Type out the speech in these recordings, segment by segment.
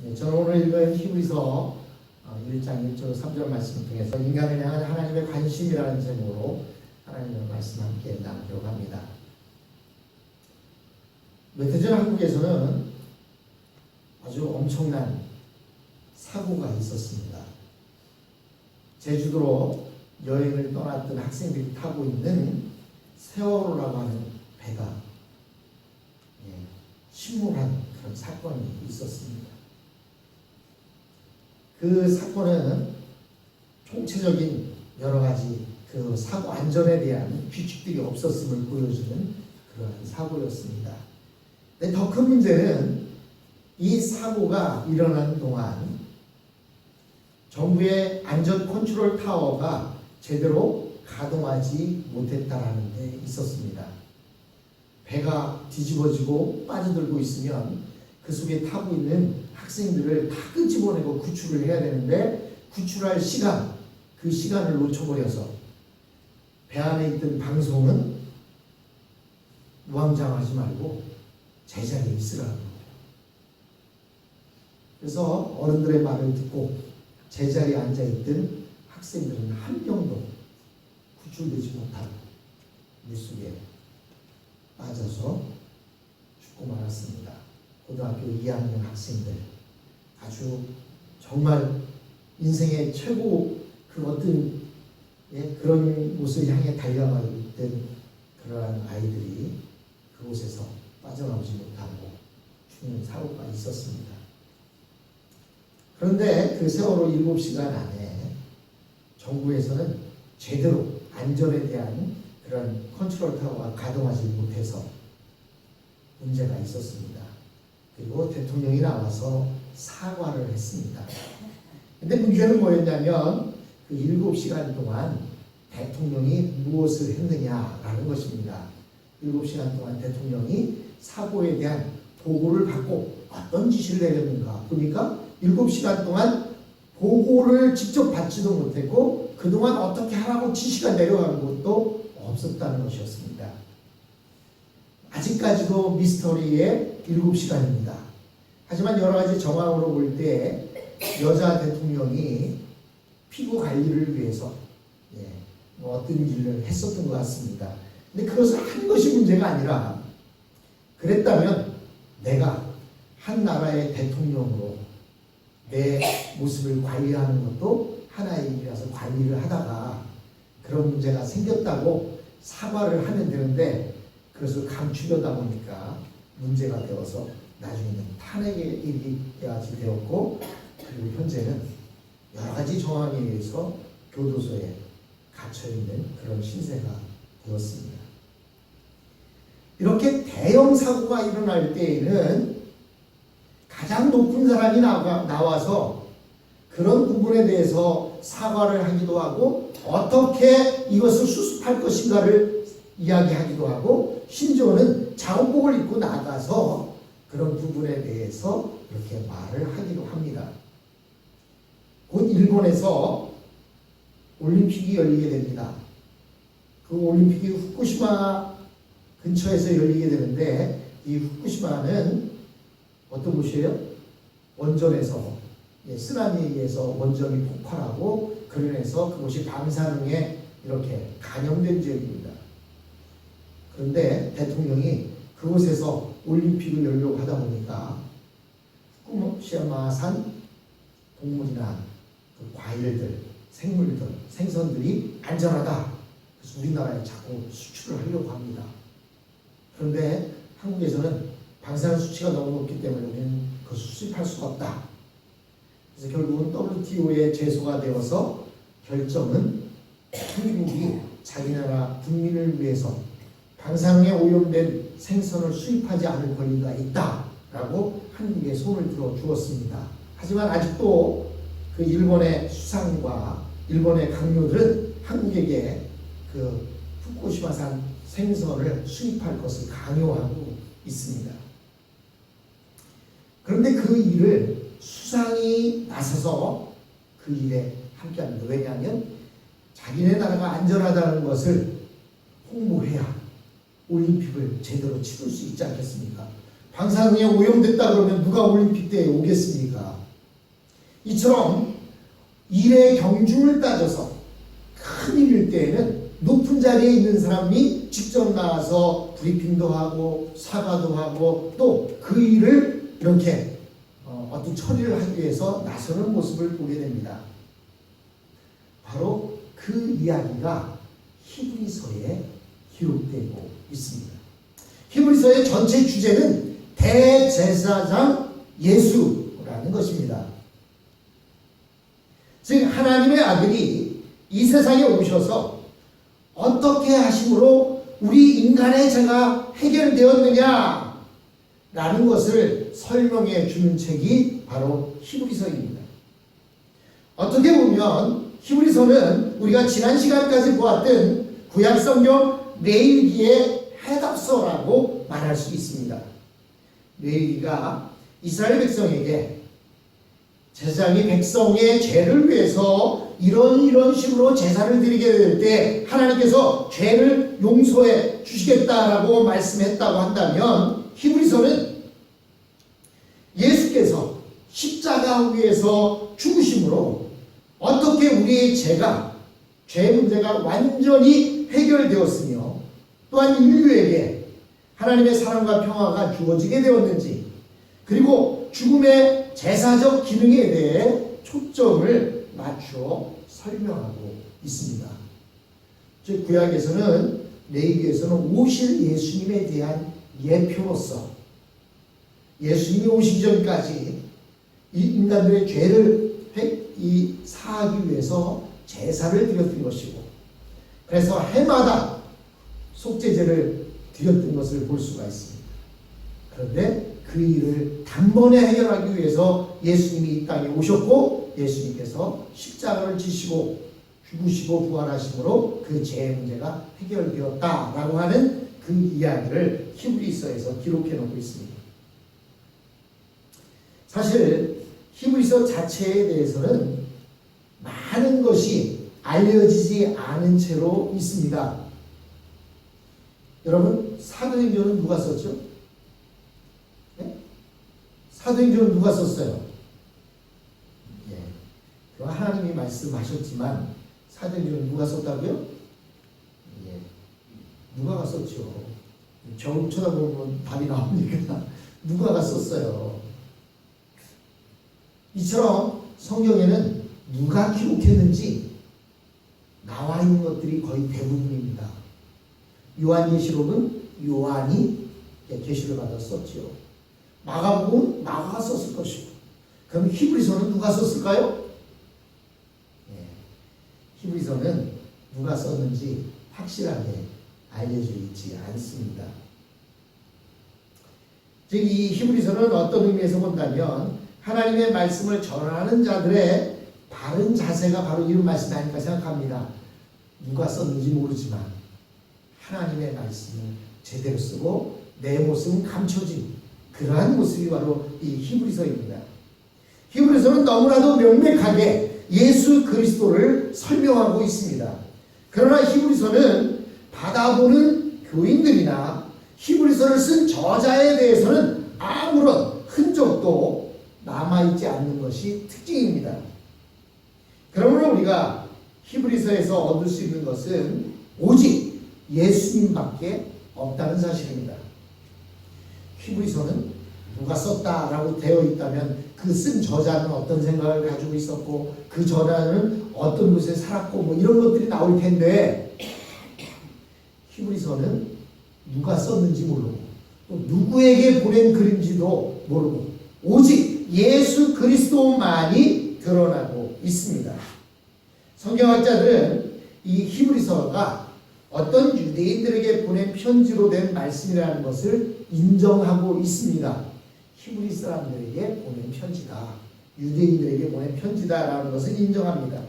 저는 오늘 읽은 히브리서 1장 1절 3절 말씀을 통해서 인간을 향한 하나님의 관심이라는 제목으로 하나님의 말씀 함께 나누려고 합니다. 몇 해 전 한국에서는 아주 엄청난 사고가 있었습니다. 제주도로 여행을 떠났던 학생들이 타고 있는 세월호라고 하는 배가 침몰한 그런 사건이 있었습니다. 그 사건은 총체적인 여러 가지 그 사고 안전에 대한 규칙들이 없었음을 보여주는 그런 사고였습니다. 근데 더 큰 문제는 이 사고가 일어나는 동안 정부의 안전 컨트롤 타워가 제대로 가동하지 못했다라는 데 있었습니다. 배가 뒤집어지고 빠져들고 있으면 그 속에 타고 있는 학생들을 다 끄집어내고 구출을 해야 되는데 구출할 시간, 그 시간을 놓쳐버려서 배 안에 있던 방송은 우왕좌왕하지 말고 제자리에 있으라는 거예요. 그래서 어른들의 말을 듣고 제자리에 앉아있던 학생들은 한 명도 구출되지 못하고 물속에 빠져서 죽고 말았습니다. 고등학교 2학년 학생들, 아주 정말 인생의 최고 그 어떤 그런 곳을 향해 달려가고 있던 그러한 아이들이 그곳에서 빠져나오지 못하고 죽는 사고가 있었습니다. 그런데 그 세월호 7시간 안에 정부에서는 제대로 안전에 대한 그런 컨트롤 타워가 가동하지 못해서 문제가 있었습니다. 그리고 대통령이 나와서 사과를 했습니다. 근데 문제는 뭐였냐면 그 7시간 동안 대통령이 무엇을 했느냐라는 것입니다. 7시간 동안 대통령이 사고에 대한 보고를 받고 어떤 지시를 내렸는가 보니까 7시간 동안 보고를 직접 받지도 못했고 그동안 어떻게 하라고 지시가 내려간 것도 없었다는 것이었습니다. 아직까지도 미스터리의 7시간입니다. 하지만 여러 가지 정황으로 볼 때 여자 대통령이 피부 관리를 위해서 어떤 일을 했었던 것 같습니다. 근데 그것을 한 것이 문제가 아니라 그랬다면 내가 한 나라의 대통령으로 내 모습을 관리하는 것도 하나의 일이라서 관리를 하다가 그런 문제가 생겼다고 사과를 하면 되는데 그것을 감추려다 보니까 문제가 되어서 나중에는 탄핵에 이르기까지 되었고 그리고 현재는 여러 가지 정황에 의해서 교도소에 갇혀있는 그런 신세가 되었습니다. 이렇게 대형 사고가 일어날 때에는 가장 높은 사람이 나와서 그런 부분에 대해서 사과를 하기도 하고 어떻게 이것을 수습할 것인가를 이야기하기도 하고 심지어는 작업복을 입고 나가서 그런 부분에 대해서 이렇게 말을 하기도 합니다. 곧 일본에서 올림픽이 열리게 됩니다. 그 올림픽이 후쿠시마 근처에서 열리게 되는데 이 후쿠시마는 어떤 곳이에요? 원전에서 쓰나미에 의해서 원전이 폭발하고 그로 인해서 그곳이 방사능에 이렇게 감염된 지역입니다. 그런데 대통령이 그곳에서 올림픽을 열려고 하다 보니까 후쿠시마산 동물이나 그 과일들, 생물들, 생선들이 안전하다. 그래서 우리나라에 자꾸 수출을 하려고 합니다. 그런데 한국에서는 방사능 수치가 너무 높기 때문에 우리는 그것을 수입할 수가 없다. 그래서 결국은 WTO에 제소가 되어서 결정은 한국이 자기 나라 국민을 위해서 방사능에 오염된 생선을 수입하지 않을 권리가 있다라고 한국에 손을 들어 주었습니다. 하지만 아직도 그 일본의 수상과 일본의 강요들은 한국에게 그 후쿠시마산 생선을 수입할 것을 강요하고 있습니다. 그런데 그 일을 수상이 나서서 그 일에 함께합니다. 왜냐하면 자기네 나라가 안전하다는 것을 홍보해야 올림픽을 제대로 치를 수 있지 않겠습니까? 방사능에 오염됐다 그러면 누가 올림픽 대회에 오겠습니까? 이처럼 일의 경중을 따져서 큰 일일 때에는 높은 자리에 있는 사람이 직접 나와서 브리핑도 하고 사과도 하고 또 그 일을 이렇게 어떤 처리를 하기 위해서 나서는 모습을 보게 됩니다. 바로 그 이야기가 히브리서에 기록되고 있습니다. 히브리서의 전체 주제는 대제사장 예수라는 것입니다. 즉 하나님의 아들이 이 세상에 오셔서 어떻게 하심으로 우리 인간의 죄가 해결되었느냐 라는 것을 설명해 주는 책이 바로 히브리서입니다. 어떻게 보면 히브리서는 우리가 지난 시간까지 보았던 구약성경 레위기의 해답서라고 말할 수 있습니다. 레위기가 이스라엘 백성에게 제사장이 백성의 죄를 위해서 이런 식으로 제사를 드리게 될 때 하나님께서 죄를 용서해 주시겠다라고 말씀했다고 한다면, 히브리서는 예수께서 십자가 위에서 죽으심으로 어떻게 우리의 죄 문제가 완전히 해결되었으며 또한 인류에게 하나님의 사랑과 평화가 주어지게 되었는지, 그리고 죽음의 제사적 기능에 대해 초점을 맞추어 설명하고 있습니다. 즉 구약에서는, 레위기에서는 오실 예수님에 대한 예표로서 예수님이 오시기 전까지 이 인간들의 죄를 사하기 위해서 제사를 드렸던 것이고, 그래서 해마다 속죄제를 드렸던 것을 볼 수가 있습니다. 그런데 그 일을 단번에 해결하기 위해서 예수님이 이 땅에 오셨고, 예수님께서 십자가를 지시고 죽으시고 부활하심으로 그 죄의 문제가 해결되었다라고 하는 그 이야기를 히브리서에서 기록해 놓고 있습니다. 사실 히브리서 자체에 대해서는 많은 것이 알려지지 않은 채로 있습니다. 여러분, 사도행전은 누가 썼죠? 네? 사도행전은 누가 썼어요? 예. 하나님이 말씀하셨지만 사도행전은 누가 썼다고요? 예. 누가가 썼죠. 저울 쳐다보면 답이 나옵니까? 누가가 썼어요. 이처럼 성경에는 누가 기록했는지 나와 있는 것들이 거의 대부분입니다. 요한계시록은 요한이 계시를 받아 썼죠. 마가복음은 마가가 썼을 것이고, 그럼 히브리서는 누가 썼을까요? 예, 히브리서는 누가 썼는지 확실하게 알려져 있지 않습니다. 즉 이 히브리서는 어떤 의미에서 본다면 하나님의 말씀을 전하는 자들의 바른 자세가 바로 이런 말씀이 아닐까 생각합니다. 누가 썼는지 모르지만 하나님의 말씀을 제대로 쓰고 내 모습은 감춰진 그러한 모습이 바로 이 히브리서입니다. 히브리서는 너무나도 명백하게 예수 그리스도를 설명하고 있습니다. 그러나 히브리서는 받아보는 교인들이나 히브리서를 쓴 저자에 대해서는 아무런 흔적도 남아있지 않는 것이 특징입니다. 그러므로 우리가 히브리서에서 얻을 수 있는 것은 오직 예수님밖에 없다는 사실입니다. 히브리서는 누가 썼다라고 되어 있다면 그 쓴 저자는 어떤 생각을 가지고 있었고 그 저자는 어떤 곳에 살았고 뭐 이런 것들이 나올 텐데, 히브리서는 누가 썼는지 모르고 또 누구에게 보낸 글인지도 모르고 오직 예수 그리스도만이 드러나고 있습니다. 성경학자들은 이 히브리서가 어떤 유대인들에게 보낸 편지로 된 말씀이라는 것을 인정하고 있습니다. 히브리 사람들에게 보낸 편지다, 유대인들에게 보낸 편지다라는 것을 인정합니다.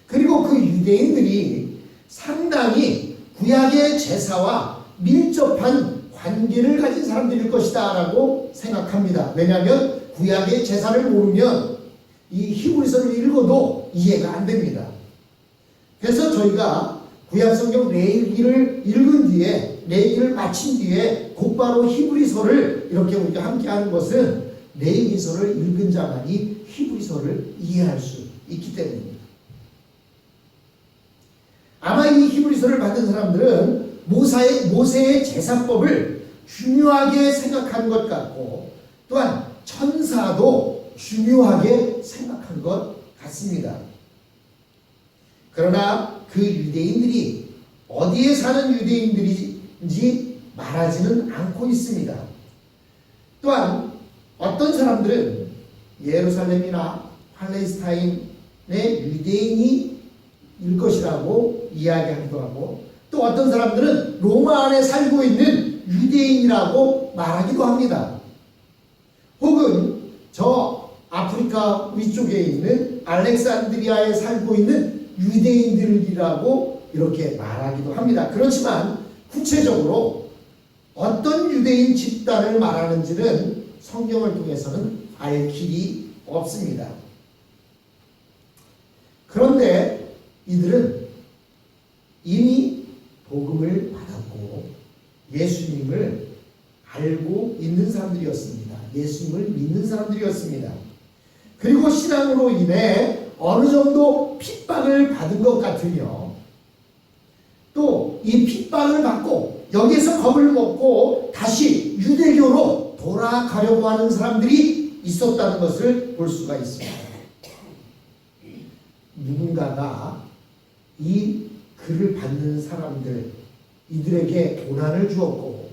그리고 그 유대인들이 상당히 구약의 제사와 밀접한 관계를 가진 사람들일 것이다 라고 생각합니다. 왜냐하면 구약의 제사를 모르면 이 히브리서를 읽어도 이해가 안 됩니다. 그래서 저희가 구약성경 레위기를 읽은 뒤에 레위기를 마친 뒤에 곧바로 히브리서를 이렇게 우리가 함께 하는 것은 레위기서를 읽은 자만이 히브리서를 이해할 수 있기 때문입니다. 아마 이 히브리서를 받은 사람들은 모세의 제사법을 중요하게 생각한 것 같고 또한 천사도 중요하게 생각한 것 같습니다. 그러나 그 유대인들이 어디에 사는 유대인들인지 말하지는 않고 있습니다. 또한 어떤 사람들은 예루살렘이나 팔레스타인의 유대인이 일 것이라고 이야기하기도 하고 또 어떤 사람들은 로마 안에 살고 있는 유대인이라고 말하기도 합니다. 혹은 저 아프리카 위쪽에 있는 알렉산드리아에 살고 있는 유대인들이라고 이렇게 말하기도 합니다. 그렇지만 구체적으로 어떤 유대인 집단을 말하는지는 성경을 통해서는 알 길이 없습니다. 그런데 이들은 이미 복음을 받았고 예수님을 알고 있는 사람들이었습니다. 예수님을 믿는 사람들이었습니다. 그리고 신앙으로 인해 어느 정도 핍박을 받은 것 같으며 또 이 핍박을 받고 여기서 겁을 먹고 다시 유대교로 돌아가려고 하는 사람들이 있었다는 것을 볼 수가 있습니다. 누군가가 이 글을 받는 사람들 이들에게 고난을 주었고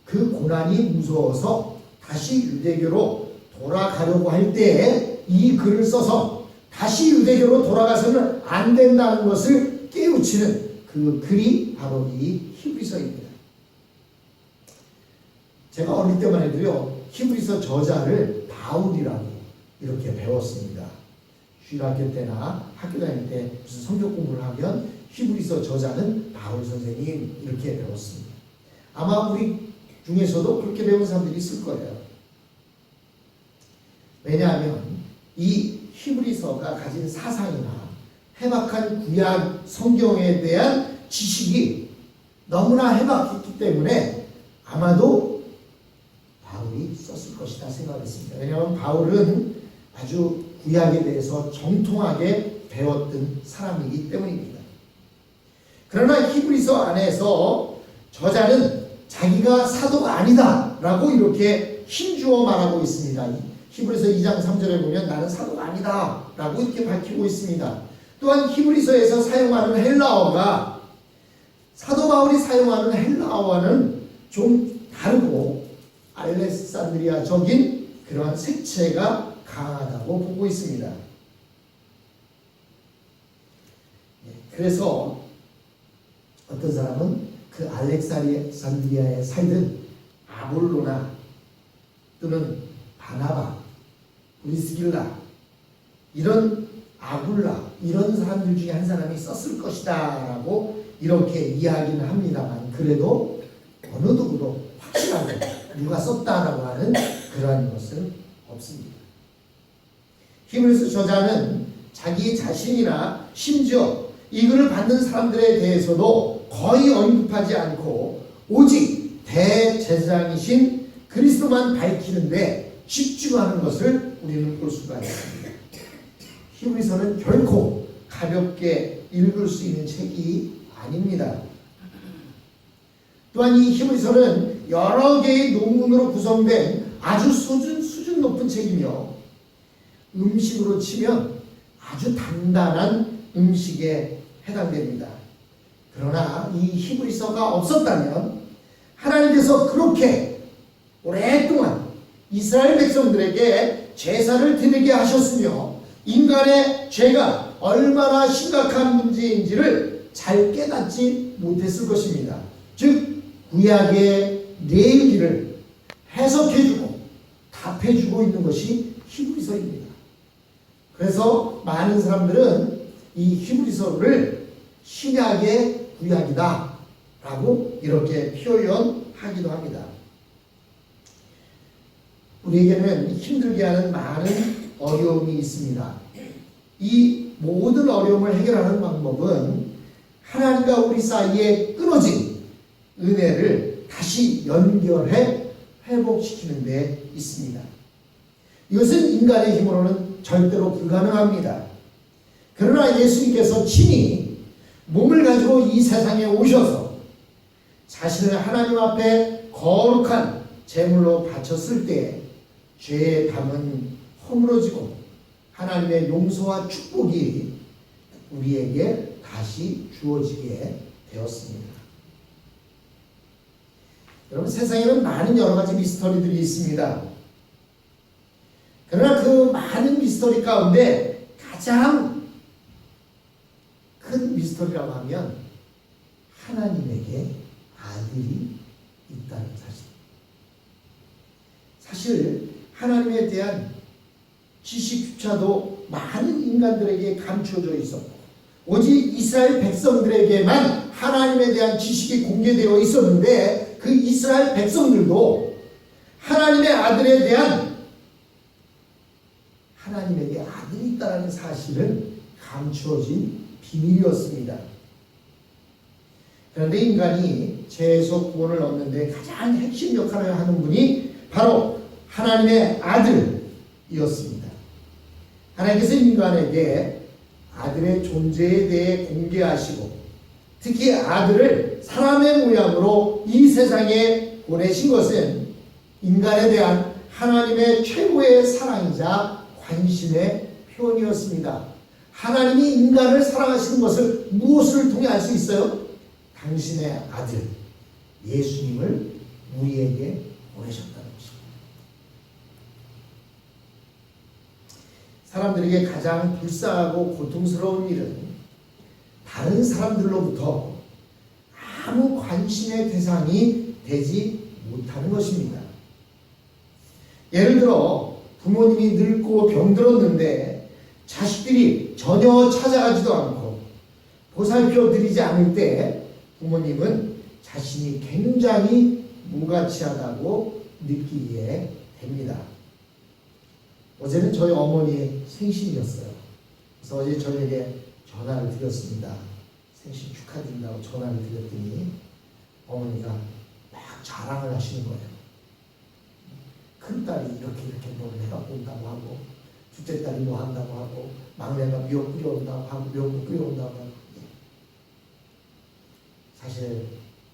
그 고난이 무서워서 다시 유대교로 돌아가려고 할 때에 이 글을 써서 다시 유대교로 돌아가서는 안 된다는 것을 깨우치는 그 글이 바로 이 히브리서입니다. 제가 어릴 때만 해도요 히브리서 저자를 바울이라고 이렇게 배웠습니다. 주일학교 때나 학교 다닐 때 무슨 성경 공부를 하면 히브리서 저자는 바울 선생님 이렇게 배웠습니다. 아마 우리 중에서도 그렇게 배운 사람들이 있을 거예요. 왜냐하면 이 히브리서가 가진 사상이나 해박한 구약 성경에 대한 지식이 너무나 해박했기 때문에 아마도 바울이 썼을 것이다 생각했습니다. 왜냐하면 바울은 아주 구약에 대해서 정통하게 배웠던 사람이기 때문입니다. 그러나 히브리서 안에서 저자는 자기가 사도가 아니다 라고 이렇게 힘주어 말하고 있습니다. 히브리서 2장 3절에 보면 나는 사도가 아니다 라고 이렇게 밝히고 있습니다. 또한 히브리서에서 사용하는 헬라어가 사도 바울이 사용하는 헬라어와는 좀 다르고 알렉산드리아적인 그러한 색채가 강하다고 보고 있습니다. 그래서 어떤 사람은 그 알렉산드리아에 살던 아볼로나 또는 바나바, 브리스길라 이런 아굴라 이런 사람들 중에 한 사람이 썼을 것이다 라고 이렇게 이야기는 합니다만 그래도 어느 누구도 확실하게 누가 썼다라고 하는 그러한 것은 없습니다. 히브리서 저자는 자기 자신이나 심지어 이 글을 받는 사람들에 대해서도 거의 언급하지 않고 오직 대제사장이신 그리스도만 밝히는데 집중하는 것을 우리는 볼 수가 있습니다. 히브리서는 결코 가볍게 읽을 수 있는 책이 아닙니다. 또한 이 히브리서는 여러 개의 논문으로 구성된 아주 수준 높은 책이며 음식으로 치면 아주 단단한 음식에 해당됩니다. 그러나 이 히브리서가 없었다면 하나님께서 그렇게 오랫동안 이스라엘 백성들에게 제사를 드리게 하셨으며 인간의 죄가 얼마나 심각한 문제인지를 잘 깨닫지 못했을 것입니다. 즉 구약의 레위기를 해석해주고 답해주고 있는 것이 히브리서입니다. 그래서 많은 사람들은 이 히브리서를 신약의 구약이다 라고 이렇게 표현하기도 합니다. 우리에게는 힘들게 하는 많은 어려움이 있습니다. 이 모든 어려움을 해결하는 방법은 하나님과 우리 사이에 끊어진 은혜를 다시 연결해 회복시키는 데 있습니다. 이것은 인간의 힘으로는 절대로 불가능합니다. 그러나 예수님께서 친히 몸을 가지고 이 세상에 오셔서 자신을 하나님 앞에 거룩한 제물로 바쳤을 때 죄의 담은 허물어지고 하나님의 용서와 축복이 우리에게 다시 주어지게 되었습니다. 여러분, 세상에는 많은 여러 가지 미스터리들이 있습니다. 그러나 그 많은 미스터리 가운데 가장 큰 미스터리라고 하면 하나님에게 아들이 있다는 사실입니다. 사실 하나님에 대한 지식조차도 많은 인간들에게 감추어져 있었고 오직 이스라엘 백성들에게만 하나님에 대한 지식이 공개되어 있었는데 그 이스라엘 백성들도 하나님의 아들에 대한 하나님에게 아들이 있다는 사실은 감추어진 비밀이었습니다. 그런데 인간이 죄에서 구원을 얻는 데 가장 핵심 역할을 하는 분이 바로 하나님의 아들이었습니다. 하나님께서 인간에게 아들의 존재에 대해 공개하시고 특히 아들을 사람의 모양으로 이 세상에 보내신 것은 인간에 대한 하나님의 최고의 사랑이자 관심의 표현이었습니다. 하나님이 인간을 사랑하시는 것을 무엇을 통해 알 수 있어요? 당신의 아들 예수님을 우리에게 보내셨다는 것입니다. 사람들에게 가장 불쌍하고 고통스러운 일은 다른 사람들로부터 아무 관심의 대상이 되지 못하는 것입니다. 예를 들어 부모님이 늙고 병들었는데 자식들이 전혀 찾아가지도 않고 보살펴 드리지 않을 때 부모님은 자신이 굉장히 무가치하다고 느끼게 됩니다. 어제는 저희 어머니의 생신이었어요. 그래서 어제 저녁에 전화를 드렸습니다. 생신 축하드린다고 전화를 드렸더니 어머니가 막 자랑을 하시는 거예요. 큰딸이 이렇게 노래가 온다고 하고 둘째 딸이 뭐 한다고 하고 막내가 미역 끓여온다고 하고 미역국 끓여온다고 하고. 사실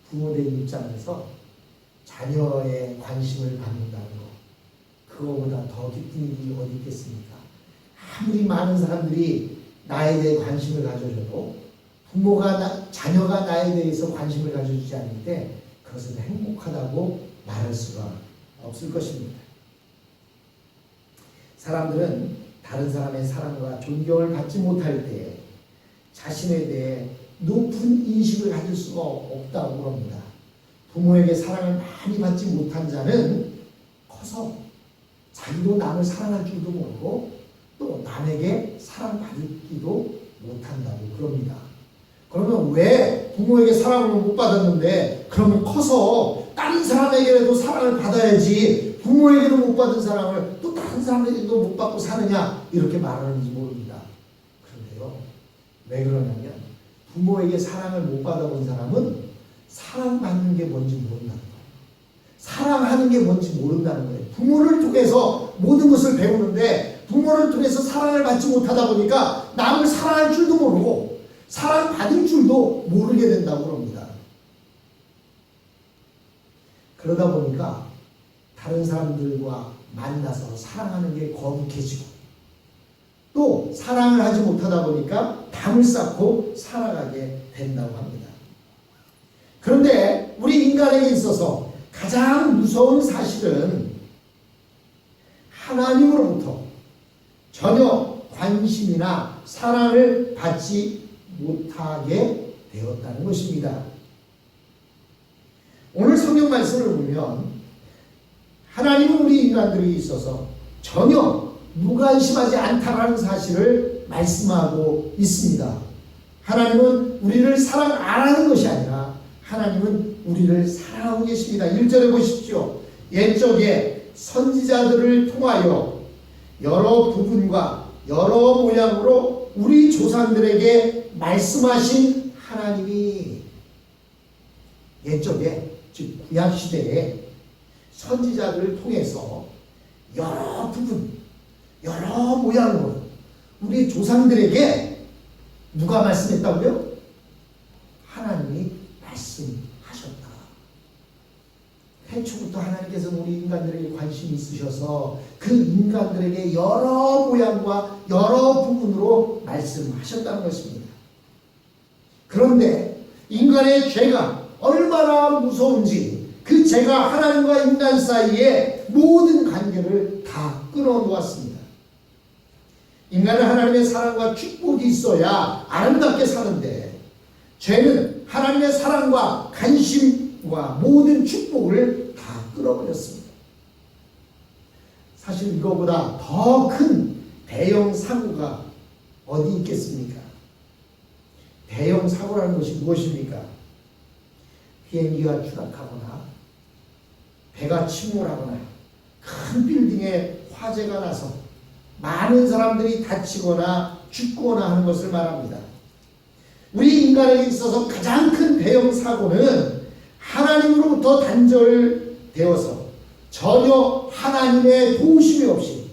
부모의 입장에서 자녀의 관심을 받는다는 거 그거보다 더 기쁜 일이 어디 있겠습니까? 아무리 많은 사람들이 나에 대해 관심을 가져줘도 자녀가 나에 대해서 관심을 가져주지 않을 때 그것은 행복하다고 말할 수가 없을 것입니다. 사람들은 다른 사람의 사랑과 존경을 받지 못할 때 자신에 대해 높은 인식을 가질 수가 없다고 합니다. 부모에게 사랑을 많이 받지 못한 자는 커서 자기도 남을 사랑할 줄도 모르고 또 남에게 사랑받기도 못한다고 그럽니다. 그러면 왜 부모에게 사랑을 못 받았는데 그러면 커서 다른 사람에게라도 사랑을 받아야지 부모에게도 못 받은 사랑을 또 다른 사람에게도 못 받고 사느냐 이렇게 말하는지 모릅니다. 그런데요, 왜 그러냐면 부모에게 사랑을 못 받아본 사람은 사랑받는 게 뭔지 모른다는 거예요. 사랑하는 게 뭔지 모른다는 거예요. 부모를 통해서 모든 것을 배우는데 부모를 통해서 사랑을 받지 못하다 보니까 남을 사랑할 줄도 모르고 사랑받을 줄도 모르게 된다고 합니다. 그러다 보니까 다른 사람들과 만나서 사랑하는 게 거북해지고 또 사랑을 하지 못하다 보니까 담을 쌓고 살아가게 된다고 합니다. 그런데 우리 인간에게 있어서 가장 무서운 사실은 하나님으로부터 전혀 관심이나 사랑을 받지 못하게 되었다는 것입니다. 오늘 성경 말씀을 보면 하나님은 우리 인간들이 있어서 전혀 무관심하지 않다라는 사실을 말씀하고 있습니다. 하나님은 우리를 사랑 안 하는 것이 아니라 하나님은 우리를 사랑하고 계십니다. 1절에 보십시오. 옛적에 선지자들을 통하여 여러 부분과 여러 모양으로 우리 조상들에게 말씀하신 하나님이 옛적에 즉 구약시대에 선지자들을 통해서 여러 부분 여러 모양으로 우리 조상들에게 누가 말씀했다고요? 하나님이 말씀하셨다. 태초부터 하나님께서는 우리 인간들에게 관심이 있으셔서 그 인간들에게 여러 모양과 여러 부분으로 말씀하셨다는 것입니다. 그런데 인간의 죄가 얼마나 무서운지 그 죄가 하나님과 인간 사이에 모든 관계를 다 끊어놓았습니다. 인간은 하나님의 사랑과 축복이 있어야 아름답게 사는데 죄는 하나님의 사랑과 관심과 모든 축복을 다 끊어버렸습니다. 사실 이거보다 더 큰 대형 사고가 어디 있겠습니까? 대형 사고라는 것이 무엇입니까? 비행기가 추락하거나 배가 침몰하거나 큰 빌딩에 화재가 나서 많은 사람들이 다치거나 죽거나 하는 것을 말합니다. 우리 인간에게 있어서 가장 큰 대형 사고는 하나님으로부터 단절되어서 전혀 하나님의 도우심이 없이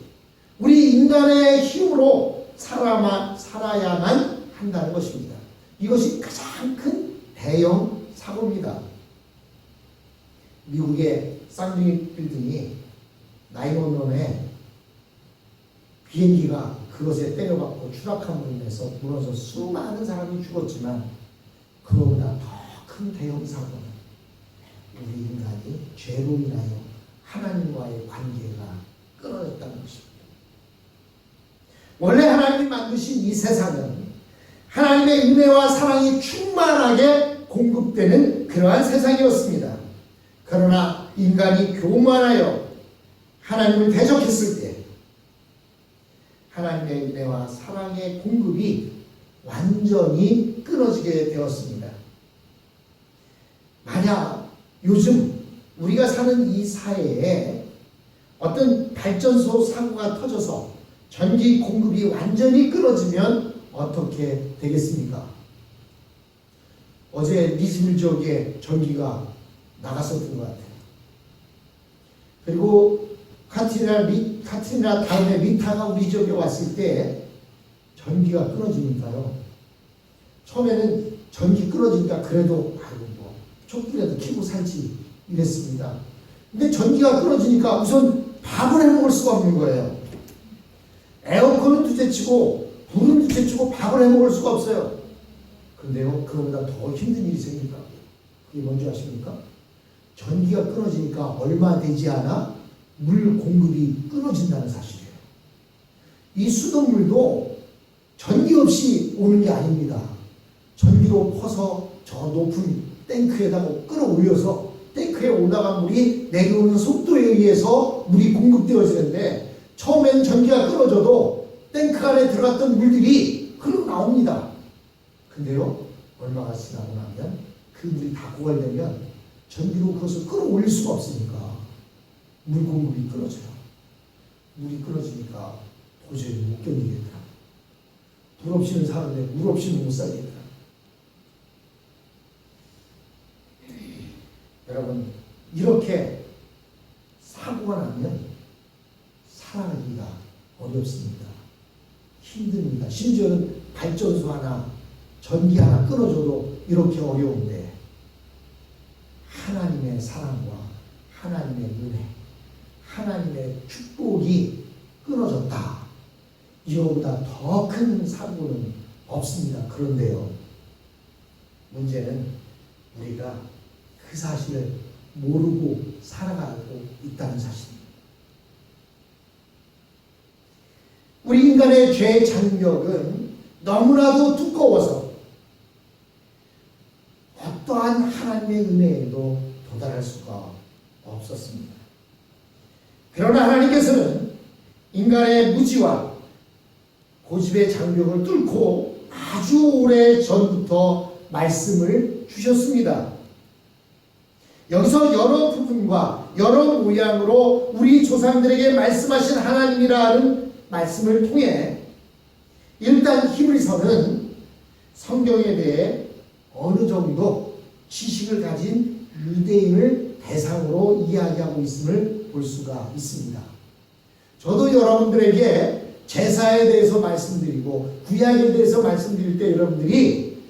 우리 인간의 힘으로 살아야만 한다는 것입니다. 이것이 가장 큰 대형 사고입니다. 미국의 쌍둥이 빌딩이 911에 비행기가 그것에 때려박고 추락함으로 인해서 무너져 수많은 사람이 죽었지만 그거보다 더 큰 대형 사고는 우리 인간이 죄로 인하여 하나님과의 관계가 끊어졌다는 것입니다. 원래 하나님이 만드신 이 세상은 하나님의 은혜와 사랑이 충만하게 공급되는 그러한 세상이었습니다. 그러나 인간이 교만하여 하나님을 대적했을 때 하나님의 은혜와 사랑의 공급이 완전히 끊어지게 되었습니다. 만약 요즘 우리가 사는 이 사회에 어떤 발전소 사고가 터져서 전기 공급이 완전히 끊어지면 어떻게 되겠습니까? 어제 리즈빌 지역에 전기가 나갔었던 것 같아요. 그리고 카트리나 다음에 리타가 우리 지역에 왔을 때 전기가 끊어지니까요. 처음에는 전기 끊어지니까 그래도 아이고 뭐 촛불이라도 켜고 살지 이랬습니다. 근데 전기가 끊어지니까 우선 밥을 해 먹을 수가 없는 거예요. 에어컨은 둘째치고 불은 둘째치고 밥을 해 먹을 수가 없어요. 그런데요, 그거보다 더 힘든 일이 생기더라고요. 그게 뭔지 아십니까? 전기가 끊어지니까 얼마 되지 않아 물 공급이 끊어진다는 사실이에요. 이 수돗물도 전기 없이 오는 게 아닙니다. 전기로 퍼서 저 높은 탱크에다가 끌어올려서 탱크에 올라간 물이 내려오는 속도에 의해서 물이 공급되어지는데 처음엔 전기가 끊어져도 탱크 안에 들어갔던 물들이 흘러나옵니다. 근데요, 얼마가 지나고 나면 그 물이 다 고갈되면 전기로 그것을 끌어올릴 수가 없으니까 물 공급이 끊어져요. 물이 끊어지니까 도저히 못 견디겠더라. 불 없이는 사는데 물 없이는 못 살겠더라. 여러분, 이렇게 사고가 나면 살아가기가 어렵습니다. 힘듭니다. 심지어는 발전소 하나, 전기 하나 끊어줘도 이렇게 어려운데 하나님의 사랑과 하나님의 은혜, 하나님의 축복이 끊어졌다. 이거보다 더 큰 사고는 없습니다. 그런데요, 문제는 우리가 그 사실을 모르고 살아가고 있다는 사실입니다. 우리 인간의 죄의 장벽은 너무나도 두꺼워서 어떠한 하나님의 은혜에도 도달할 수가 없었습니다. 그러나 하나님께서는 인간의 무지와 고집의 장벽을 뚫고 아주 오래 전부터 말씀을 주셨습니다. 여기서 여러 부분과 여러 모양으로 우리 조상들에게 말씀하신 하나님이라는 말씀을 통해 일단 히브리서는 성경에 대해 어느 정도 지식을 가진 유대인을 대상으로 이야기하고 있음을 볼 수가 있습니다. 저도 여러분들에게 제사에 대해서 말씀드리고 구약에 대해서 말씀드릴 때 여러분들이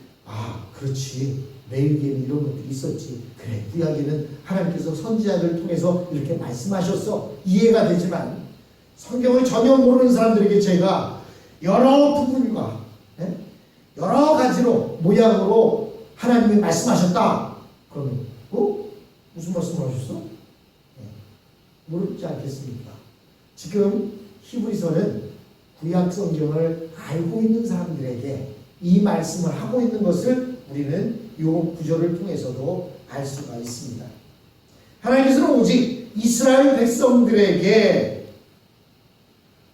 그렇지, 레위기에는 이런 것들이 있었지, 그래 구약에는 하나님께서 선지자들을 통해서 이렇게 말씀하셨어, 이해가 되지만 성경을 전혀 모르는 사람들에게 제가 여러 부분과 여러 가지로 모양으로 하나님이 말씀하셨다 그러면 무슨 말씀을 하셨어? 모르지 않겠습니까? 지금 히브리서는 구약 성경을 알고 있는 사람들에게 이 말씀을 하고 있는 것을 우리는 이 구절을 통해서도 알 수가 있습니다. 하나님께서는 오직 이스라엘 백성들에게,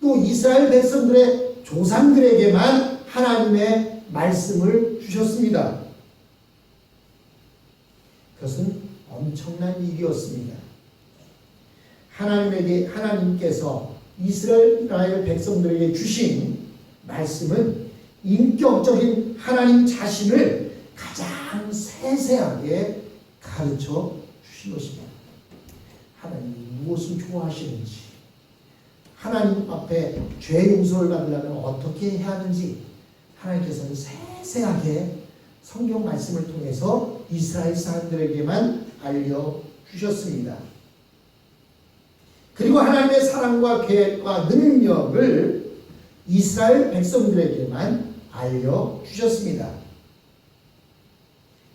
또 이스라엘 백성들의 조상들에게만 하나님의 말씀을 주셨습니다. 그것은 엄청난 일이었습니다. 하나님께서 이스라엘 백성들에게 주신 말씀은 인격적인 하나님 자신을 가장 세세하게 가르쳐 주신 것입니다. 하나님이 무엇을 좋아하시는지, 하나님 앞에 죄 용서를 받으려면 어떻게 해야 하는지 하나님께서는 세세하게 성경 말씀을 통해서 이스라엘 사람들에게만 알려주셨습니다. 그리고 하나님의 사랑과 계획과 능력을 이스라엘 백성들에게만 알려주셨습니다.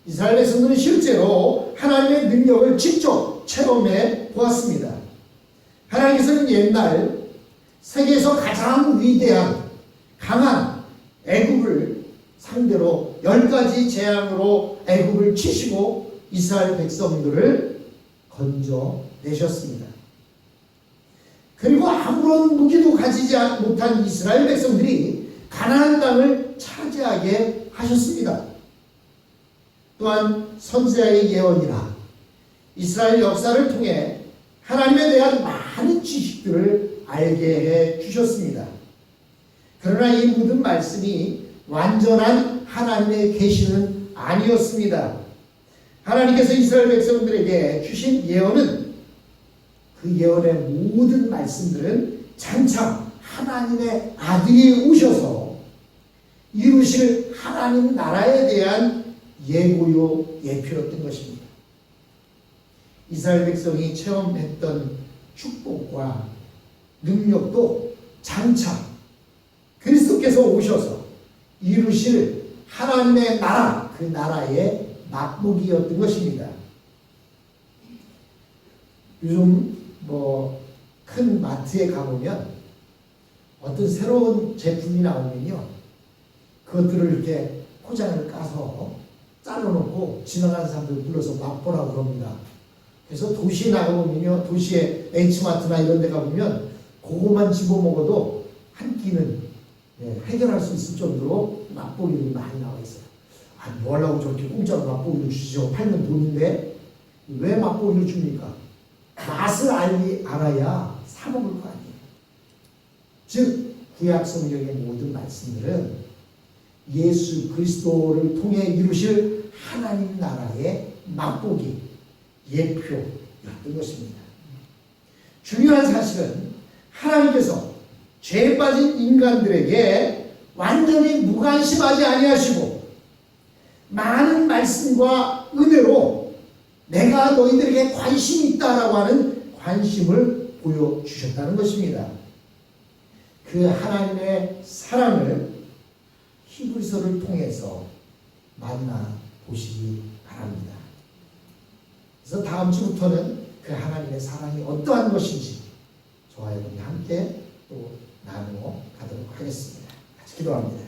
이스라엘 백성들은 실제로 하나님의 능력을 직접 체험해 보았습니다. 하나님께서는 옛날 세계에서 가장 위대한 강한 애굽을 상대로 10가지 재앙으로 애굽을 치시고 이스라엘 백성들을 건져내셨습니다. 그리고 아무런 무기도 가지지 못한 이스라엘 백성들이 가나안 땅을 차지하게 하셨습니다. 또한 선지자의 예언이나 이스라엘 역사를 통해 하나님에 대한 많은 지식들을 알게 해 주셨습니다. 그러나 이 모든 말씀이 완전한 하나님의 계시는 아니었습니다. 하나님께서 이스라엘 백성들에게 주신 예언은, 그 예언의 모든 말씀들은 장차 하나님의 아들이 오셔서 이루실 하나님 나라에 대한 예고요 예표였던 것입니다. 이스라엘 백성이 체험했던 축복과 능력도 장차 그리스도께서 오셔서 이루실 하나님의 나라, 그 나라의 맛보기였던 것입니다. 요즘 큰 마트에 가보면 어떤 새로운 제품이 나오면요, 그것들을 이렇게 포장을 까서 잘라놓고 지나가는 사람들 불러서 맛보라고 그럽니다. 그래서 도시에 나가보면요, 도시에 H마트나 이런 데 가보면 그것만 집어먹어도 한 끼는 해결할 수 있을 정도로 맛보기들이 많이 나와 있어요. 뭐 하려고 저렇게 공짜로 맛보기를 주시죠? 팔면 돈인데 왜 맛보기를 줍니까? 맛을 알아야 사 먹을 거 아니에요. 즉 구약 성경의 모든 말씀들은 예수 그리스도를 통해 이루실 하나님 나라의 맛보기, 예표였던 것입니다. 중요한 사실은 하나님께서 죄에 빠진 인간들에게 완전히 무관심하지 아니하시고 많은 말씀과 은혜로 내가 너희들에게 관심이 있다라고 하는 관심을 보여주셨다는 것입니다. 그 하나님의 사랑을 히브리서를 통해서 만나보시기 바랍니다. 그래서 다음 주부터는 그 하나님의 사랑이 어떠한 것인지 저와 여러분이 함께 또 나누어 가도록 하겠습니다. 같이 기도합니다.